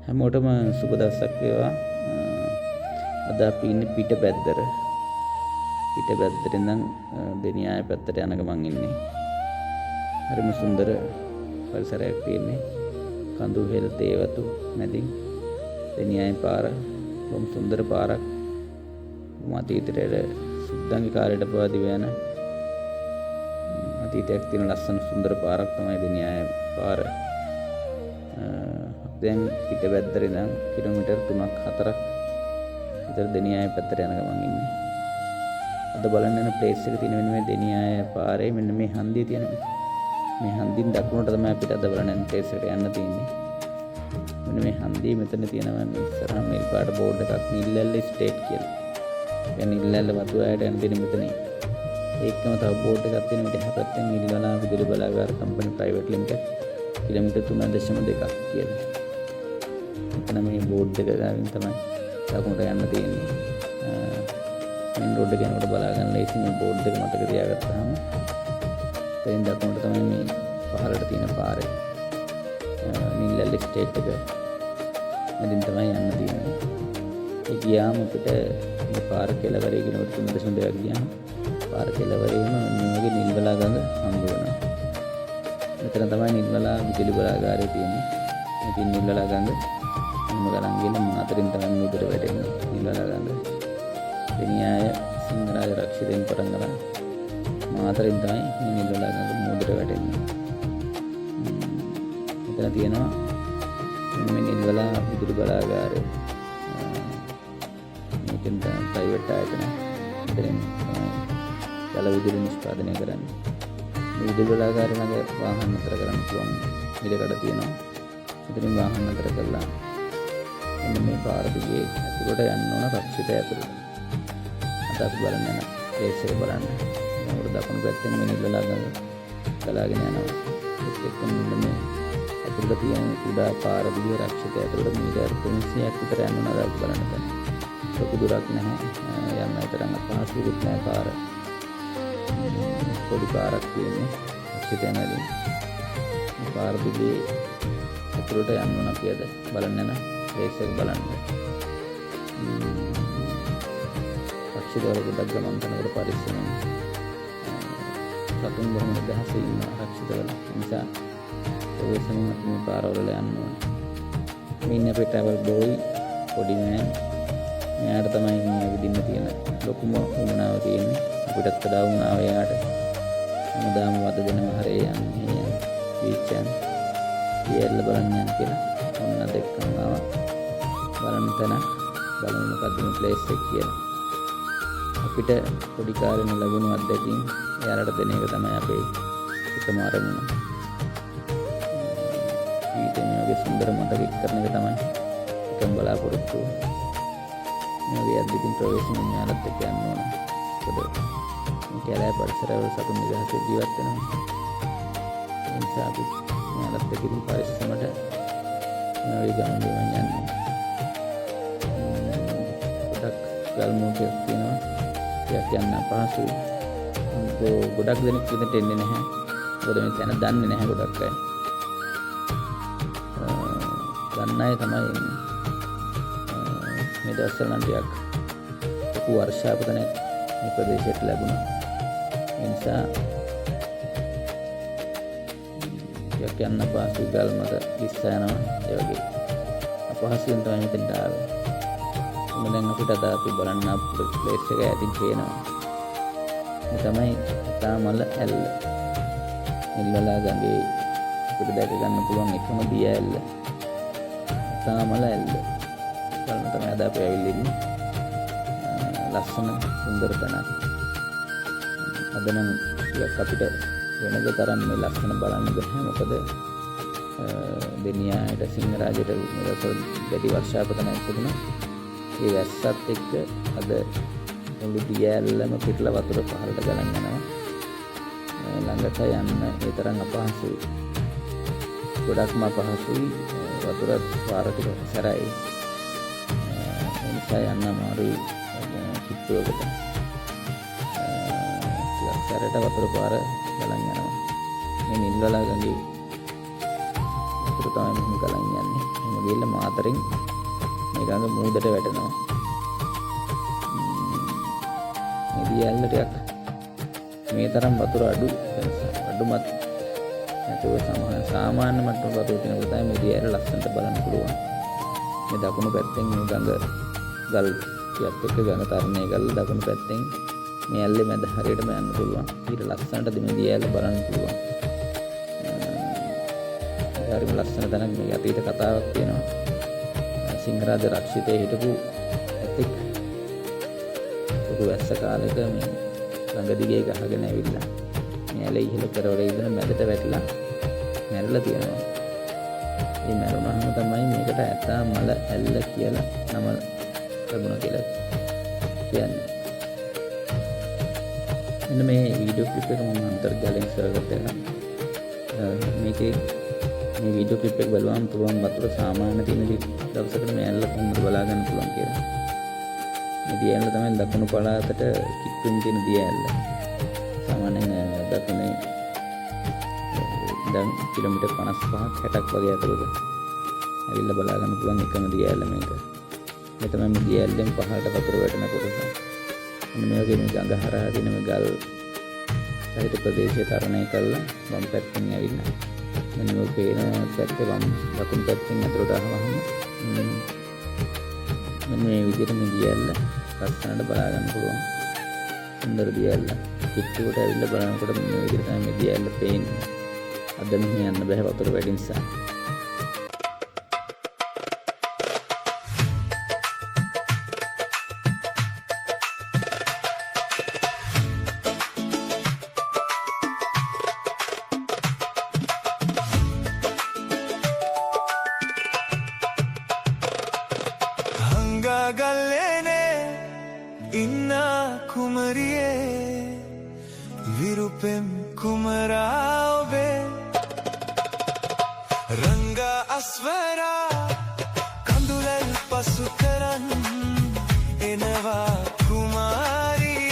හැමෝටම සුබ දවසක් වේවා. අද අපි ඉන්නේ පිට පැත්තට. පිට පැත්තට ඉඳන් දෙනියාය පැත්තට යන ගමන් ඉන්නේ. හරිම සුන්දර පරිසරයක් තියෙන්නේ. කඳු හෙල් තේවතු මැදින් දෙනියාය පාර. බොහොම සුන්දර පාරක්. අතීතයේ සුද්දන්ගේ කාලයට පවා යන අතීතයක් තියෙන ලස්සන සුන්දර පාරක් තමයි දෙනියාය පාර. දැන් පිට පැත්තට ඉඳන් කිලෝමීටර් 3ක් 4ක් විතර දෙනියාය පැත්තට යන ගමන් ඉන්නේ. අද බලන්න යන ප්ලේස් එක තියෙන මෙන්න මේ දෙනියාය පාරේ මෙන්න මේ හන්දිය තියෙනවා. මේ හන්දියෙන් දකුණට තමයි අපිට අද බලන්න යන ප්ලේස් එකට යන්න තියෙන්නේ. මෙන්න මේ හන්දිය මෙතන තියෙනවා මේ ඉස්සරහා මේල් පාට බෝඩ් එකක් නිල්ලැල්ල ස්ටේට් කියලා. يعني නිල්ලැල්ල වතුආයට යන දෙන මෙතන. ඒකම තව බෝඩ් එකක් තියෙන මෙතන එහා පැත්තෙන් නිල්වලා විදුලි බලාගාර කම්පැනි ප්‍රයිවට් ලිමිටඩ් කිලෝමීටර් 3.2ක් කියලා. එතන මේ බෝඩ් එක ගාවින් තමයි දකුණට යන්න තියෙන්නේ. මෙන් රෝඩ් එක යනකොට බලා ගන්න ලේසි මේ බෝඩ් එක මතක තියාගත්තාම. එතෙන් දකුණට තමයි මේ පහළට තියෙන පාරේ. නිල්ලැල්ල ස්ටේට් එක. මෙතෙන් තමයි යන්න තියෙන්නේ. ඒ ගියාම අපිට මේ පාර කෙළවරේ කිලෝමීටර් 3.2ක් ගියාම පාර කෙළවරේම මේ වගේ නිල්වලා ගඟ හම්බ වෙනවා. මෙතන තමයි නිල්වලා විදුලි බලාගාරය තියෙන්නේ. ඉතින් නිල්වලා ගඟ ගලන් ගිහින් මාතරින් තමයි මුදට වැටෙන්නේ නිල්වලා ගඟ. දෙනියාය සිංහරාජ රක්ෂිතෙන් පටන් ගන්න මාතරින් තමයි මේ නිල්වලා ගඟ මුදට වැටෙන්නේ. මෙතන තියෙනවා මේ නිල්වලා විදුලි බලාගාරය. මේකෙන් තමයි ප්‍රයිවට් ආයතන මෙතනින් ජල විදුලි නිෂ්පාදනය කරන්නේ. මේ විදුලි බලාගාරය ළඟ වාහන නතර කරන්න පුළුවන් ඉඩකඩ තියෙනවා. මෙතනින් වාහන නතර කරලා මේ පාර දිගේ ඇතුළට යන්න ඕන රක්ෂිතය ඇතුළට. අද අපි බලන්න යන ප්ලේස් එක බලන්න. ඒකට දකුණු පැත්තෙන් මේ නිල්වලා ගඟ ගලාගෙන යනවා. ඒත් එක්කම මේ ඇතුළට තියෙන කුඩා පාර දිගේ රක්ෂිතය ඇතුළට මීටර් 300ක් විතර යන්න ඕන. අද බලන්න දැන්. ලොකු දුරක් නැහැ. යන්න තරම් අපහසුකුත් නැහැ පාර. පොඩි පාරක් තියෙන්නේ රක්ෂිතය මැදින්. මේ පාර දිගේ ඇතුළට යන්න ඕන අපි අද බලන්න යන ප්ලේස් එක බලන්න. රක්ෂිතවල ගොඩක් ගමන් කරනකොට පරිස්සමෙන් සතුන් බොහොම දහසේ ඉන්න රක්ෂිතවල නිසා ප්‍රවේශමෙන් අපි මේ පාරවල යන්න ඕනේ. මේ ඉන්නේ අපේ ට්‍රැවල් බෝයි පොඩි මෑන්. මෙයාට තමයි මේ විදින්න තියෙන ලොකුම වුණාව තියෙන්නේ. අපිටත් වඩා වුණාව එයාට. හැමදාම වද දෙනම හරේ යන්නේ බීච් යන. ඊයල්ල බලන්න යන කියලා. ඔන්න දෙක්කම ආවා. බලන්න තැන බලමු මොකද්ද මේ ප්ලේස් එක කියලා. අපිට පොඩි කාලේ ලැබුණු අත්දැකීම් එයාලට දෙන එක තමයි අපේ එකම අරමුණ. ඊට මේ වගේ සුන්දර මතක කරන එක තමයි එකම බලාපොරොත්තුව. මේ වගේ අද්දිකින් ප්‍රවේශයෙන් යාලත් එක්ක යන්න ඕන. මොකද මේ කැලෑ පරිසරවල සතුන් නිදහසේ ජීවත් වෙනවා. ඒ නිසා අපි යාලත් එක්ක ඉතින් පරිස්සමට මේ වගේ ගමන් යන්නේ. ගල්මුකක් තියෙනවා. ටිකක් යන්න අපහසුයි. ගොඩක් දෙනෙක් මෙතනට එන්නේ නැහැ. මොකද මේ තැන දන්නේ නැහැ ගොඩක් අය. දන්න අය තමයි එන්නේ. මේ දවස්වල නම් ටිකක් ලොකු වර්ෂාපතනයක් මේ ප්‍රදේශයට ලැබුණා. ඒ නිසා ටිකක් යන්න අපහසුයි. ගල් මත ලිස්ස යනවා. ඒ වගේ අපහසුයෙන් තමයි මෙතනට ආවේ. දැන් අපිට අද අපි බලන්න ප්ලේස් එක ඇතින් පේනවා. මේ තමයි තාමල ඇල්ල. නිල්වලා ගඟේ අපිට දැක ගන්න පුළුවන් එකම දිය ඇල්ල. තාමල ඇල්ල. බලන්න තමයි අද අපි ඇවිල්ලා ඉන්නේ. ලස්සන සුන්දර තැනක්. අද නම් ටිකක් අපිට වෙනද තරම් මේ ලස්සන බලන්න බැහැ. මොකද දෙනියායට සිංහරාජයට දැඩි වර්ෂාපතනයක් තිබුණා. ඒ වැස්සත් එක්ක අද මුළු දිය ඇල්ලම පිටලා වතුර පහළට ගලන් යනවා. ළඟට යන්න ඒ තරම් අපහසුයි. ගොඩක්ම අපහසුයි. වතුර පාර ටික සැරයි. ඒ නිසා යන්න අමාරුයි කිට්ටුවකට. සැරට වතුර පාර ගලන් යනවා. මේ නිල්වලා ගඟේ වතුර තමයි මෙහෙම ගලන් යන්නේ. ගිහිල්ලා මාතරින් මේ ගඟ මූදට වැටෙනවා. මේ දියැල්ල ටිකක් මේ තරම් වතුර අඩුමත් නැතුව සාමාන්‍ය මට්ටමක වතුර තියෙනකොට තමයි මේ දියැල්ල ලස්සනට බලන්න පුළුවන්. මේ දකුණු පැත්තෙන් මේ ගඟ ගල් ටිකත් එක්ක ගඟ තරණය කරලා දකුණු පැත්තෙන් මේ ඇල්ලේ මැද හරියටම යන්න පුළුවන්. ඊට ලස්සනට මේ දියැල්ල බලන්න පුළුවන්. හරිම ලස්සන තැනක්. මේ අතීත කතාවක් තියෙනවා. සිංහරාජ රක්ෂිතේ හිටපු ඇතෙක් පොදු වැස්ස කාලෙක මේ ගඟ දිගේ ගහගෙන ඇවිල්ලා මේ ඇලේ ඉහළ කරවල ඉඳන් මැදට වැටිලා මැරලා තියෙනවා. මේ මැරුණාම තමයි මේකට ඇතා මල ඇල්ල කියලා නම ලැබුණා කියලා කියන්නේ. මෙන්න මේ වීඩියෝ ක්ලිප් එක මම අන්තර්ජාලයෙන් සරගත්තා. මේකේ මේ වීඩියෝ ක්ලිප් එක බලුවම පුළුවන් වතුර සාමාන්‍ය තියෙන දවසකට මේ ඇල්ල කොහොමද බලා ගන්න පුළුවන් කියලා. මේ දියැල්ල තමයි දකුණු පළාතට කිට්ටුම් තියෙන දියැල්ල. සාමාන්‍යයෙන් දකුණේ දැන් කිලෝමීටර් 55ක් 60ක් වගේ අතරද ඇවිල්ලා බලා ගන්න පුළුවන් එකම දියැල්ල මේක. මේ තමයි මේ දියැල්ලෙන් පහළට වතුර වැටෙන කොටස. මේ වගේ මේ ගඟ හරහා තියෙන මේ ගල් සහිත ප්‍රදේශය තරණය කළා වම් පැත්තෙන් ඇවිල්ලා මෙන්න මේ පේන පැත්තේ වම් දකුණු පැත්තෙන් අතරට ආවම මෙන්න මේ විදිහට මේ දියැල්ල ලස්සනට බලා ගන්න පුළුවන්. සුන්දර දියැල්ල. පිටුවට ඇවිල්ලා බලනකොට මේ විදිහට තමයි මේ දියැල්ල පේන්නේ. අද මෙහෙ යන්න බෑ වතුර වැඩි නිසා. ගල්ලේනේ ඉන්න කුමරියේ විරුපෙම් කුමරා ඔබේ රංග අස්වරා කඳුලල් පසු කරන් එනවා කුමාරියේ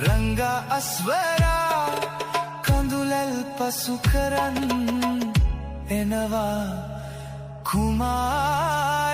රංගා අස්වරා කඳුලැල් පසු කරන් එනවා කුමාරී